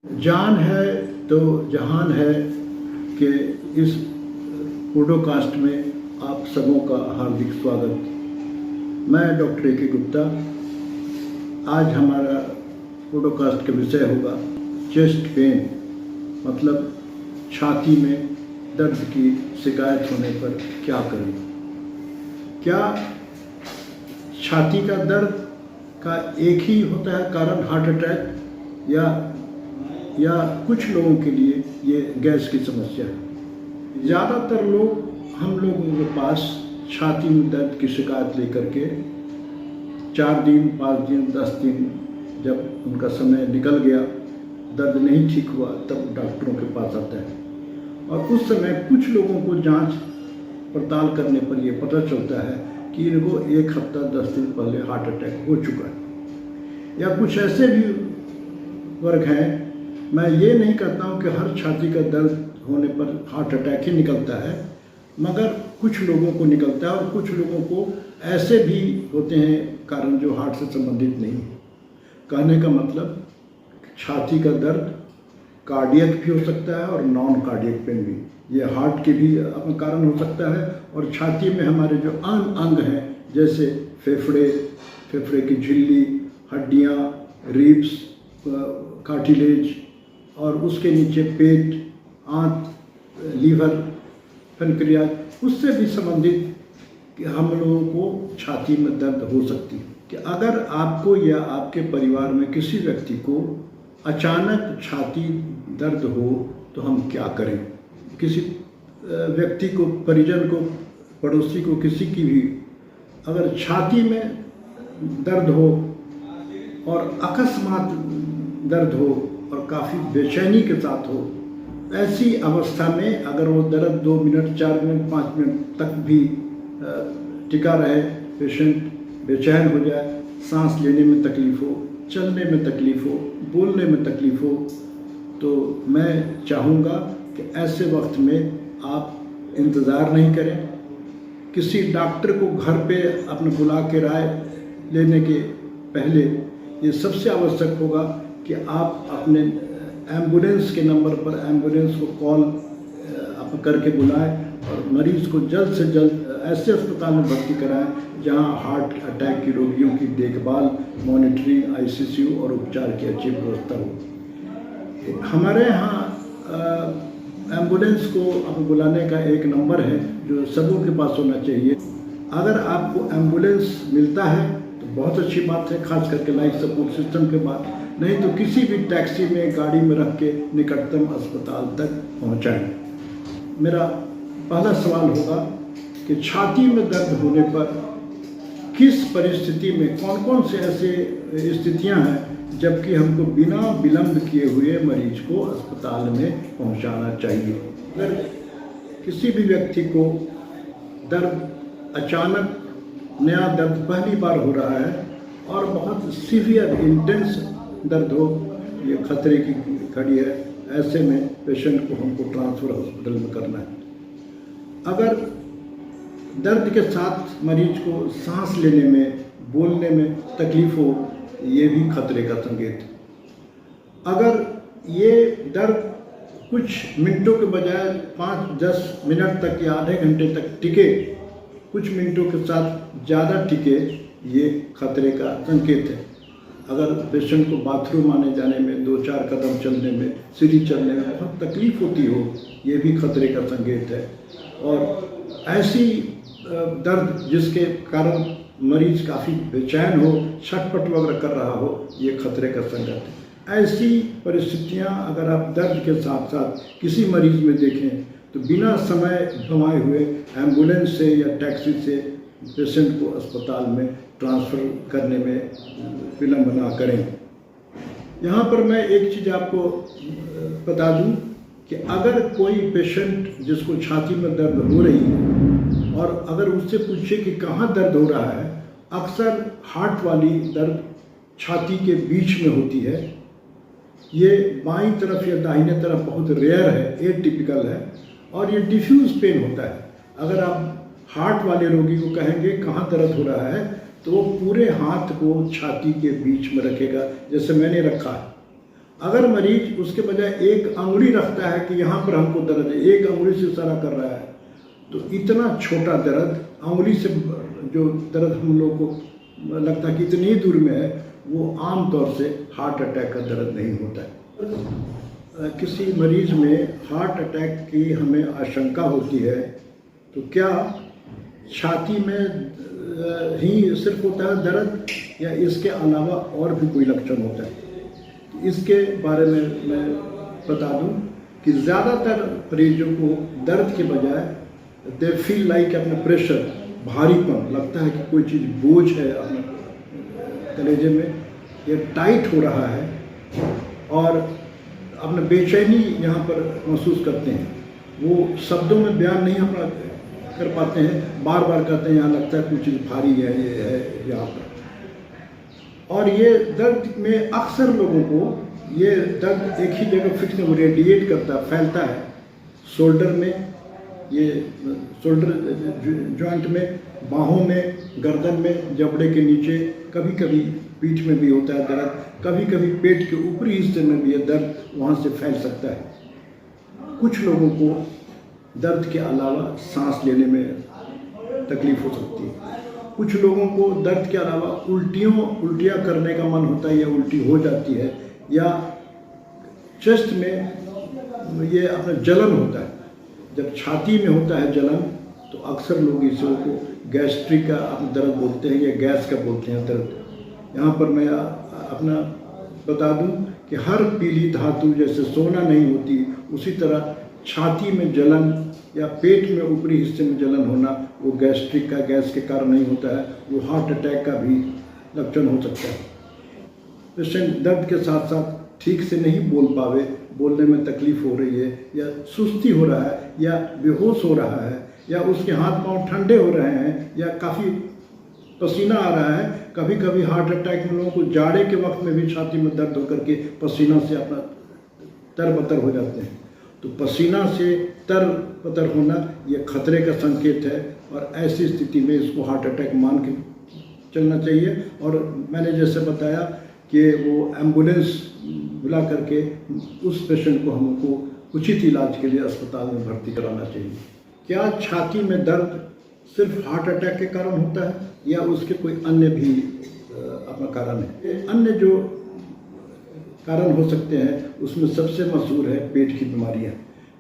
जान है तो जहान है कि इस पॉडकास्ट में आप सबों का हार्दिक स्वागत। मैं डॉक्टर ए के गुप्ता। आज हमारा पॉडकास्ट का विषय होगा चेस्ट पेन, मतलब छाती में दर्द की शिकायत होने पर क्या करें। क्या छाती का दर्द का एक ही होता है कारण हार्ट अटैक, या कुछ लोगों के लिए ये गैस की समस्या है। ज़्यादातर लोग हम लोगों के पास छाती में दर्द की शिकायत लेकर के 4 दिन, 5 दिन, 10 दिन जब उनका समय निकल गया, दर्द नहीं ठीक हुआ, तब डॉक्टरों के पास आता है। और उस समय कुछ लोगों को जांच पड़ताल करने पर यह पता चलता है कि इनको 1 हफ्ता 10 दिन पहले हार्ट अटैक हो चुका है। या कुछ ऐसे भी वर्ग हैं, मैं ये नहीं कहता हूँ कि हर छाती का दर्द होने पर हार्ट अटैक ही निकलता है, मगर कुछ लोगों को निकलता है और कुछ लोगों को ऐसे भी होते हैं कारण जो हार्ट से संबंधित नहीं है। कहने का मतलब छाती का दर्द कार्डियक भी हो सकता है और नॉन कार्डियक पेन भी, ये हार्ट के भी अपना कारण हो सकता है। और छाती में हमारे जो अंग हैं, जैसे फेफड़े की झिल्ली, हड्डियाँ, रिब्स, कार्टिलेज, और उसके नीचे पेट, आंत, लीवर, पैनक्रियाज, उससे भी संबंधित हम लोगों को छाती में दर्द हो सकती है। कि अगर आपको या आपके परिवार में किसी व्यक्ति को अचानक छाती दर्द हो तो हम क्या करें। किसी व्यक्ति को, परिजन को, पड़ोसी को, किसी की भी अगर छाती में दर्द हो और अकस्मात दर्द हो और काफ़ी बेचैनी के साथ हो, ऐसी अवस्था में अगर वो दर्द 2 मिनट, 4 मिनट, 5 मिनट तक भी टिका रहे, पेशेंट बेचैन हो जाए, सांस लेने में तकलीफ़ हो, चलने में तकलीफ़ हो, बोलने में तकलीफ़ हो, तो मैं चाहूँगा कि ऐसे वक्त में आप इंतज़ार नहीं करें। किसी डॉक्टर को घर पे अपने बुला के राय लेने के पहले ये सबसे आवश्यक होगा कि आप अपने एम्बुलेंस के नंबर पर एम्बुलेंस को कॉल आप करके बुलाएं और मरीज़ को जल्द से जल्द ऐसे अस्पताल में भर्ती कराएं जहां हार्ट अटैक के रोगियों की देखभाल, मॉनिटरिंग, आईसीयू और उपचार की अच्छी व्यवस्था हो। हमारे यहाँ एम्बुलेंस को अब बुलाने का एक नंबर है जो सबों के पास होना चाहिए। अगर आपको एम्बुलेंस मिलता है तो बहुत अच्छी बात है, खास करके लाइफ सपोर्ट सिस्टम के बाद। नहीं तो किसी भी टैक्सी में, गाड़ी में रख के निकटतम अस्पताल तक पहुंचाएं। मेरा पहला सवाल होगा कि छाती में दर्द होने पर किस परिस्थिति में, कौन कौन से ऐसे स्थितियां हैं जबकि हमको बिना विलंब किए हुए मरीज को अस्पताल में पहुंचाना चाहिए। अगर किसी भी व्यक्ति को दर्द अचानक, नया दर्द पहली बार हो रहा है और बहुत सीवियर, इंटेंस दर्द हो, ये खतरे की घड़ी है, ऐसे में पेशेंट को हमको ट्रांसफ़र हॉस्पिटल में करना है। अगर दर्द के साथ मरीज को सांस लेने में, बोलने में तकलीफ़ हो, ये भी खतरे का संकेत है। अगर ये दर्द कुछ मिनटों के बजाय 5-10 मिनट तक या आधे घंटे तक टिके, कुछ मिनटों के साथ ज़्यादा टिके, ये खतरे का संकेत है। अगर पेशेंट को बाथरूम आने जाने में, 2-4 कदम चलने में, सीढ़ी चढ़ने में बहुत तकलीफ़ होती हो, ये भी खतरे का संकेत है। और ऐसी दर्द जिसके कारण मरीज काफ़ी बेचैन हो, छटपट वगैरह कर रहा हो, ये खतरे का संकेत है। ऐसी परिस्थितियां अगर आप दर्द के साथ साथ किसी मरीज में देखें तो बिना समय गंवाए हुए एम्बुलेंस से या टैक्सी से पेशेंट को अस्पताल में ट्रांसफ़र करने में विलम्ब ना करें। यहाँ पर मैं एक चीज़ आपको बता दूँ कि अगर कोई पेशेंट जिसको छाती में दर्द हो रही है और अगर उससे पूछे कि कहाँ दर्द हो रहा है, अक्सर हार्ट वाली दर्द छाती के बीच में होती है। ये बाईं तरफ या दाहिने तरफ बहुत रेयर है, एटिपिकल है, और ये डिफ्यूज पेन होता है। अगर आप हार्ट वाले रोगी को कहेंगे कहाँ दर्द हो रहा है, तो वो पूरे हाथ को छाती के बीच में रखेगा, जैसे मैंने रखा है। अगर मरीज उसके बजाय एक अंगुली रखता है कि यहाँ पर हमको दर्द है, एक अंगुली से इशारा कर रहा है, तो इतना छोटा दर्द, अंगुली से जो दर्द हम लोग को लगता है कि इतनी ही दूर में है, वो आम तौर से हार्ट अटैक का दर्द नहीं होता है। किसी मरीज में हार्ट अटैक की हमें आशंका होती है तो क्या छाती में ही सिर्फ होता है दर्द या इसके अलावा और भी कोई लक्षण होता है? इसके बारे में मैं बता दूं कि ज़्यादातर मरीजों को दर्द के बजाय दे फील लाइक अपना प्रेशर, भारीपन लगता है कि कोई चीज़ बोझ है अपने कलेजे में, ये टाइट हो रहा है और अपना बेचैनी यहाँ पर महसूस करते हैं। वो शब्दों में बयान नहीं अपना कर पाते हैं, बार बार कहते हैं यहाँ लगता है कुछ चीज़ भारी है, ये है यहाँ पर। और ये दर्द में अक्सर लोगों को ये दर्द एक ही जगह फिक्स नहीं, रेडिएट करता, फैलता है शोल्डर में, ये शोल्डर जॉइंट में, बाहों में, गर्दन में, जबड़े के नीचे, कभी कभी पीठ में भी होता है दर्द, कभी कभी पेट के ऊपरी हिस्से में भी ये दर्द वहाँ से फैल सकता है। कुछ लोगों को दर्द के अलावा सांस लेने में तकलीफ हो सकती है। कुछ लोगों को दर्द के अलावा उल्टियाँ करने का मन होता है या उल्टी हो जाती है, या चेस्ट में ये अपना जलन होता है। जब छाती में होता है जलन तो अक्सर लोग इसको गैस्ट्रिक का अपना दर्द बोलते हैं या गैस का बोलते हैं दर्द। यहाँ पर मैं अपना बता दूं कि हर पीली धातु जैसे सोना नहीं होती, उसी तरह छाती में जलन या पेट में ऊपरी हिस्से में जलन होना वो गैस्ट्रिक का, गैस के कारण नहीं होता है, वो हार्ट अटैक का भी लक्षण हो सकता है। पेशेंट दर्द के साथ साथ ठीक से नहीं बोल पावे, बोलने में तकलीफ हो रही है, या सुस्ती हो रहा है, या बेहोश हो रहा है, या उसके हाथ पांव ठंडे हो रहे हैं, या काफ़ी पसीना आ रहा है। कभी कभी हार्ट अटैक में लोगों को जाड़े के वक्त में भी छाती में दर्द होकर के पसीना से अपना तरबतर हो जाते हैं। तो पसीना से तरबतर होना ये खतरे का संकेत है, और ऐसी स्थिति में इसको हार्ट अटैक मान के चलना चाहिए। और मैंने जैसे बताया कि वो एम्बुलेंस बुला करके उस पेशेंट को हमको उचित इलाज के लिए अस्पताल में भर्ती कराना चाहिए। क्या छाती में दर्द सिर्फ हार्ट अटैक के कारण होता है या उसके कोई अन्य भी अपना कारण है? अन्य जो कारण हो सकते हैं उसमें सबसे मशहूर है पेट की बीमारियां।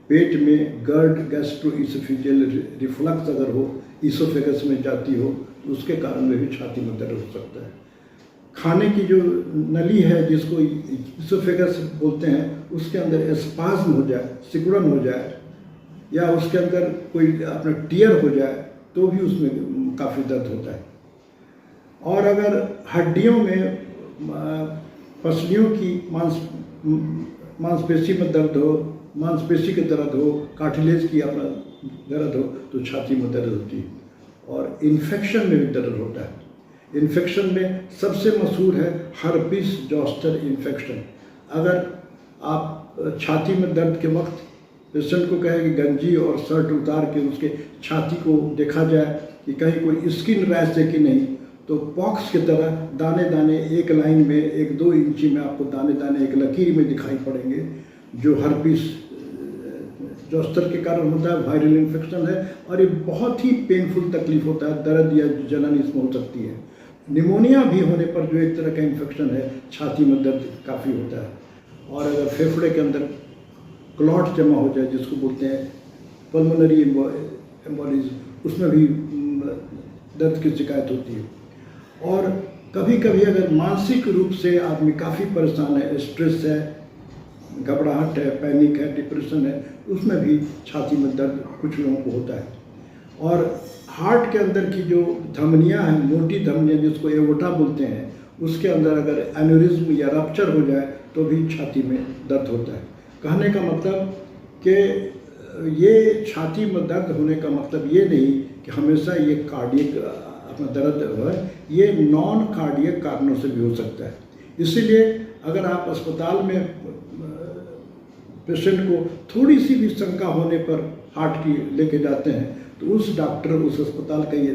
पेट में गर्ड, गैस्ट्रोइसोफेजियल रिफ्लक्स अगर हो, इसोफेगस में जाती हो, तो उसके कारण में भी छाती में दर्द हो सकता है। खाने की जो नली है जिसको इसोफेगस बोलते हैं, उसके अंदर स्पाज्म हो जाए, सिकुड़न हो जाए, या उसके अंदर कोई अपना टियर हो जाए तो भी उसमें काफ़ी दर्द होता है। और अगर हड्डियों में पसलियों की मांसपेशी में दर्द हो, मांसपेशी के दर्द हो, कार्टिलेज की अपना दर्द हो, तो छाती में दर्द होती है। और इन्फेक्शन में भी दर्द होता है। इन्फेक्शन में सबसे मशहूर है हर्पिस जोस्टर इन्फेक्शन। अगर आप छाती में दर्द के वक्त पेशेंट को कहे कि गंजी और शर्ट उतार के उसके छाती को देखा जाए कि कहीं कोई स्किन रैश है कि नहीं, तो पॉक्स की तरह दाने दाने एक लाइन में 1-2 इंची में आपको दाने दाने एक लकीर में दिखाई पड़ेंगे, जो हर्पिस जोस्टर के कारण होता है, वायरल इन्फेक्शन है। और ये बहुत ही पेनफुल तकलीफ होता है, दर्द या जलन इसमें हो सकती है। निमोनिया भी होने पर जो एक तरह का इन्फेक्शन है, छाती में दर्द काफ़ी होता है। और अगर फेफड़े के अंदर क्लॉट जमा हो जाए, जिसको बोलते हैं पल्मोनरी एम्बोलिज्म, उसमें भी दर्द की शिकायत होती है। और कभी कभी अगर मानसिक रूप से आदमी काफ़ी परेशान है, स्ट्रेस है, घबराहट है, पैनिक है, डिप्रेशन है, उसमें भी छाती में दर्द कुछ लोगों को होता है। और हार्ट के अंदर की जो धमनियाँ हैं, मोटी धमनियाँ जिसको एओर्टा बोलते हैं, उसके अंदर अगर एन्यूरिज्म या रप्चर हो जाए तो भी छाती में दर्द होता है। कहने का मतलब कि ये छाती में दर्द होने का मतलब ये नहीं कि हमेशा ये कार्डियक अपना दर्द है, ये नॉन कार्डियक कारणों से भी हो सकता है। इसीलिए अगर आप अस्पताल में पेशेंट को थोड़ी सी भी शंका होने पर हार्ट की लेके जाते हैं, तो उस डॉक्टर, उस अस्पताल का ये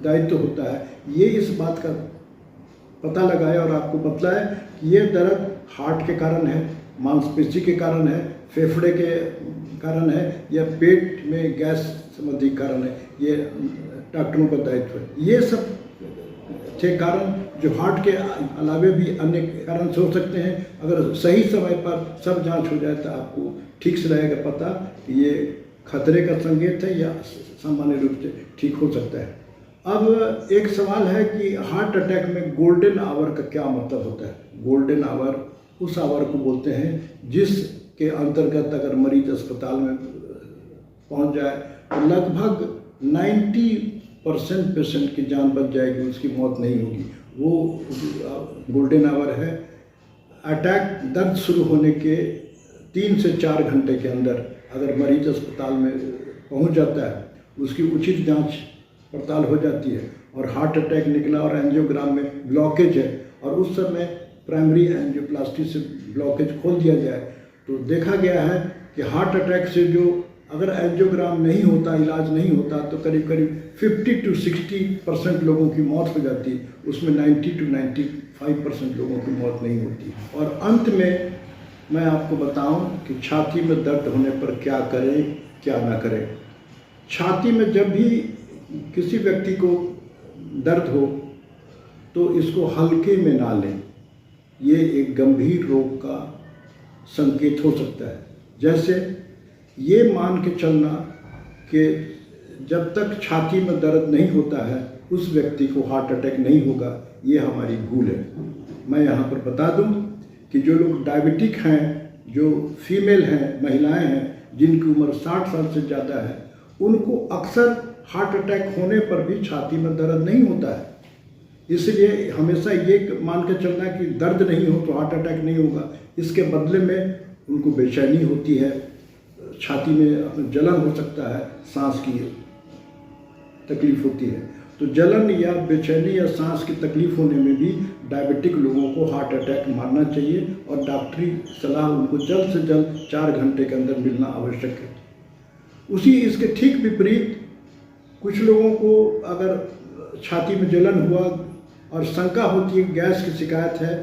दायित्व होता है, ये इस बात का पता लगाए और आपको बतलाए कि ये दर्द हार्ट के कारण है, मांसपेशी के कारण है, फेफड़े के कारण है या पेट में गैस संबंधी कारण है, ये डॉक्टरों का दायित्व है। ये सब थे कारण जो हार्ट के अलावे भी अन्य कारण से हो सकते हैं। अगर सही समय पर सब जांच हो जाए तो आपको ठीक से रहेगा पता कि ये खतरे का संकेत है या सामान्य रूप से ठीक हो सकता है। अब एक सवाल है कि हार्ट अटैक में गोल्डन आवर का क्या मतलब होता है। गोल्डन आवर उस आवर को बोलते हैं जिसके अंतर्गत अगर मरीज अस्पताल में पहुंच जाए तो लगभग 90% पेशेंट की जान बच जाएगी, उसकी मौत नहीं होगी। वो गोल्डन आवर है। अटैक दर्द शुरू होने के 3 से 4 घंटे के अंदर अगर मरीज अस्पताल में पहुंच जाता है, उसकी उचित जांच पड़ताल हो जाती है और हार्ट अटैक निकला और एंजियोग्राम में ब्लॉकेज है और उस समय प्राइमरी एंजियोप्लास्टी से ब्लॉकेज खोल दिया जाए तो देखा गया है कि हार्ट अटैक से जो अगर एंजियोग्राम नहीं होता, इलाज नहीं होता तो करीब करीब 50 to 60% लोगों की मौत हो जाती है, उसमें 90 to 95% लोगों की मौत नहीं होती। और अंत में मैं आपको बताऊं कि छाती में दर्द होने पर क्या करें क्या ना करें। छाती में जब भी किसी व्यक्ति को दर्द हो तो इसको हल्के में ना लें, ये एक गंभीर रोग का संकेत हो सकता है। जैसे ये मान के चलना कि जब तक छाती में दर्द नहीं होता है उस व्यक्ति को हार्ट अटैक नहीं होगा, ये हमारी भूल है। मैं यहाँ पर बता दूँ कि जो लोग डायबिटिक हैं, जो फीमेल हैं, महिलाएं हैं जिनकी उम्र 60 साल से ज़्यादा है, उनको अक्सर हार्ट अटैक होने पर भी छाती में दर्द नहीं होता है। इसलिए हमेशा ये मान के चलना कि दर्द नहीं हो तो हार्ट अटैक नहीं होगा। इसके बदले में उनको बेचैनी होती है, छाती में जलन हो सकता है, सांस की तकलीफ होती है। तो जलन या बेचैनी या सांस की तकलीफ होने में भी डायबिटिक लोगों को हार्ट अटैक मारना चाहिए और डॉक्टरी सलाह उनको जल्द से जल्द 4 घंटे के अंदर मिलना आवश्यक है। उसी इसके ठीक विपरीत कुछ लोगों को अगर छाती में जलन हुआ और शंका होती है गैस की शिकायत है,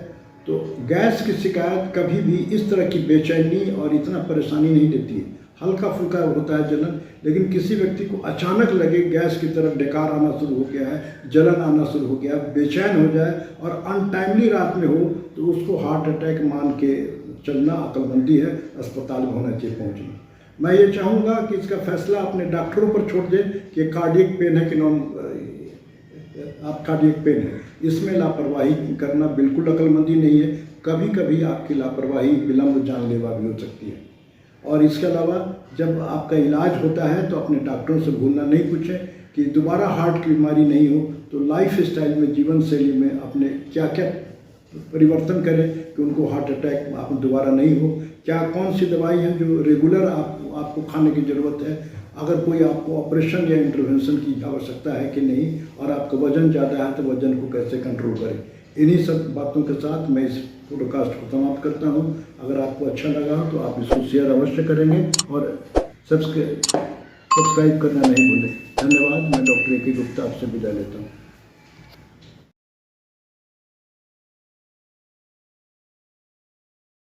तो गैस की शिकायत कभी भी इस तरह की बेचैनी और इतना परेशानी नहीं देती है। हल्का फुल्का होता है जलन, लेकिन किसी व्यक्ति को अचानक लगे गैस की तरफ डकार आना शुरू हो गया है, जलन आना शुरू हो गया, बेचैन हो जाए और अनटाइमली रात में हो तो उसको हार्ट अटैक मान के चलना अक्लमंदी है, अस्पताल में होना चाहिए पहुँचना। मैं ये चाहूँगा कि इसका फैसला अपने डॉक्टरों पर छोड़ दें कि कार्डियक पेन है कि नॉन आप कार्डियक पेन है। इसमें लापरवाही करना बिल्कुल अक्लमंदी नहीं है। कभी कभी आपकी लापरवाही विलम्ब जानलेवा भी हो सकती है। और इसके अलावा जब आपका इलाज होता है तो अपने डॉक्टरों से भूलना नहीं पूछें कि दोबारा हार्ट की बीमारी नहीं हो तो लाइफ स्टाइल में, जीवन शैली में अपने क्या क्या परिवर्तन करें कि उनको हार्ट अटैक आप दोबारा नहीं हो। क्या कौन सी दवाई है जो रेगुलर आपको खाने की ज़रूरत है, अगर कोई आपको ऑपरेशन या इंटरवेंशन की आवश्यकता है कि नहीं, और आपका वज़न ज़्यादा है तो वज़न को कैसे कंट्रोल करें। इन्हीं सब बातों के साथ मैं इस पॉडकास्ट को समाप्त करता हूँ। अगर आपको अच्छा लगा तो आप इसको शेयर अवश्य करेंगे और सब्सक्राइब करना नहीं भूलें। धन्यवाद। मैं डॉक्टर ए के गुप्ता आपसे विदा लेता हूँ।